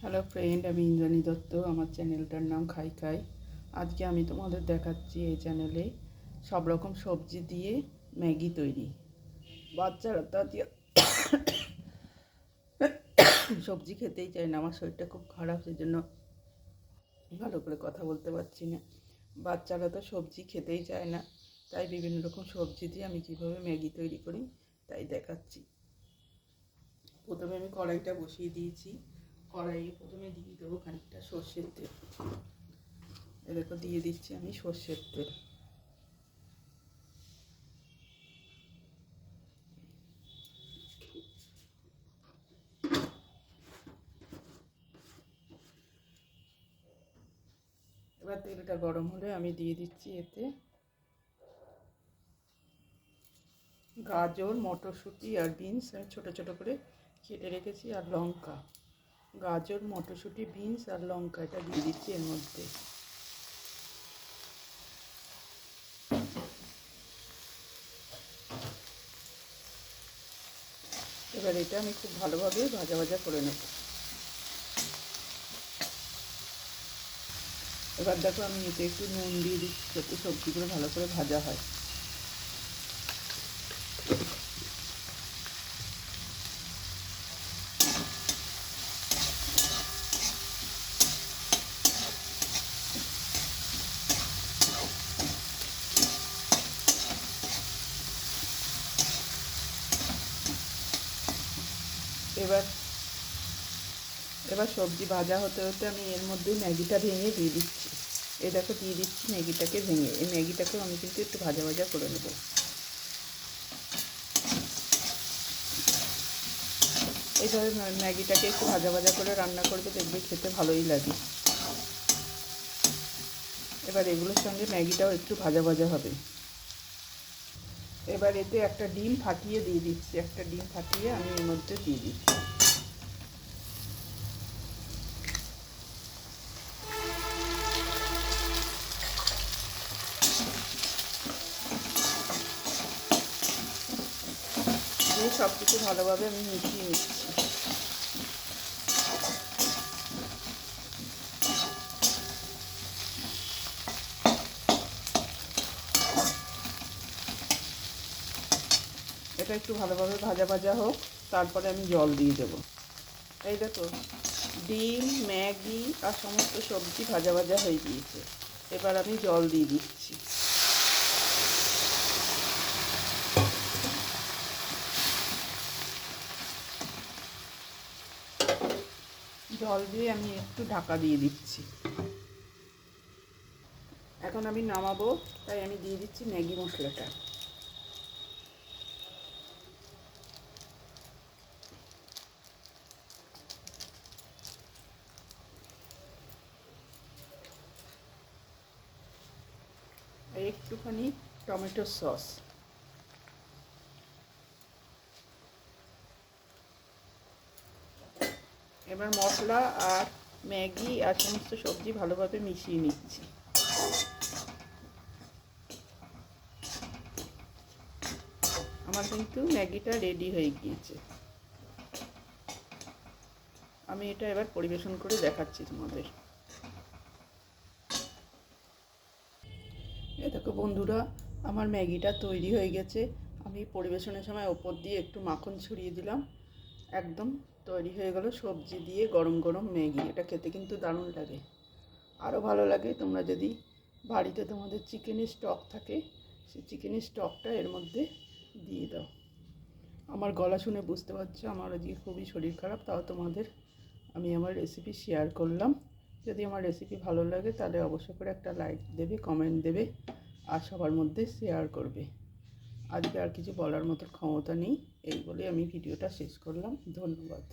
Hello friend, আমি ইন্দ্রাণী দত্ত। আমার চ্যানেলটার নাম খাই খাই। আজকে আমি তোমাদের দেখাচ্ছি এই চ্যানেলে সব রকম সবজি দিয়ে ম্যাগি তৈরি। বাচ্চারা তো আজকে সবজি খেতেই চায় না। আমার শরীরটা খুব খারাপ, সেজন্য ভালো করে কথা বলতে পারছি না। বাচ্চারা তো সবজি খেতেই চায় না, তাই বিভিন্ন রকম সবজি দিয়ে আমি কীভাবে ম্যাগি তৈরি করি তাই দেখাচ্ছি। প্রথমে আমি কড়াইটা বসিয়ে দিয়েছি। কড়াইয়ে প্রথমে দিয়ে দেবো খানিকটা সর্ষের তেল। দেখো দিয়ে দিচ্ছি আমি সর্ষের তেল। এবার তেলটা গরম হলে আমি দিয়ে দিচ্ছি এতে গাজর, মটরশুঁটি আর বিনস আমি ছোটো ছোটো করে কেটে রেখেছি, আর লঙ্কা। গাজর, মটরশুঁটি, বিনস আর লঙ্কা এটা দিয়ে দিচ্ছি এর মধ্যে। এবার এটা আমি খুব ভালোভাবে ভাজা ভাজা করে নেব। এবার দেখো আমি এতে একটু নুন দিয়ে দিচ্ছি যাতে সবজিগুলো ভালো করে ভাজা হয়। এবার এবার সবজি ভাজা হতে হতে আমি এর মধ্যে ম্যাগিটা ভেঙে দিয়ে দিচ্ছি। এই দেখো দিয়ে দিচ্ছি ম্যাগিটাকে ভেঙে। এই ম্যাগিটাকেও আমি কিন্তু একটু ভাজা ভাজা করে নেব। এইভাবে ম্যাগিটাকে একটু ভাজা ভাজা করে রান্না করবে, দেখবে খেতে ভালোই লাগে। এবার এগুলোর সঙ্গে ম্যাগিটাও একটু ভাজা ভাজা হবে। এবার এতে একটা ডিম ফাটিয়ে দিয়ে দিচ্ছি। একটা ডিম ফাটিয়ে আমি এর মধ্যে দিয়ে দিচ্ছি। দিয়ে সব কিছু ভালোভাবে আমি মিশিয়ে নিচ্ছি। এটা একটু ভালোভাবে ভাজা ভাজা হোক, তারপরে আমি জল দিয়ে দেবো। এই দেখো ডিম, ম্যাগি আর সমস্ত সবজি ভাজা ভাজা হয়ে গিয়েছে। এবার আমি জল দিয়ে দিচ্ছি। জল দিয়ে আমি একটু ঢাকা দিয়ে দিচ্ছি। এখন আমি নামাবো, তাই আমি দিয়ে দিচ্ছি ম্যাগি মশলাটা। একটুখানি টমেটো সস। এবার মশলা আর ম্যাগি আর সমস্ত সবজি ভালোভাবে মিশিয়ে নিচ্ছি। আমার কিন্তু ম্যাগিটা রেডি হয়ে গিয়েছে। আমি এটা এবার পরিবেশন করে দেখাচ্ছি তোমাদের। এ দেখো বন্ধুরা, আমার ম্যাগিটা তৈরি হয়ে গেছে। আমি পরিবেশনের সময় ওপর দিয়ে একটু মাখন ছড়িয়ে দিলাম। একদম তৈরি হয়ে গেল সবজি দিয়ে গরম গরম ম্যাগি। এটা খেতে কিন্তু দারুণ লাগে। আরও ভালো লাগে তোমরা যদি বাড়িতে তোমাদের চিকেনের স্টক থাকে, সেই চিকেনের স্টকটা এর মধ্যে দিয়ে দাও। আমার গলা শুনে বুঝতে পারছো আমার আজকে খুবই শরীর খারাপ, তাও তোমাদের আমি আমার রেসিপি শেয়ার করলাম। যদি আমার রেসিপি ভালো লাগে তাহলে অবশ্যই করে একটা লাইক দেবে, কমেন্ট দেবে আর সবার মধ্যে শেয়ার করবে। আজকে আর কিছু বলার মতো ক্ষমতা নেই, এই বলে আমি ভিডিওটা শেষ করলাম। ধন্যবাদ।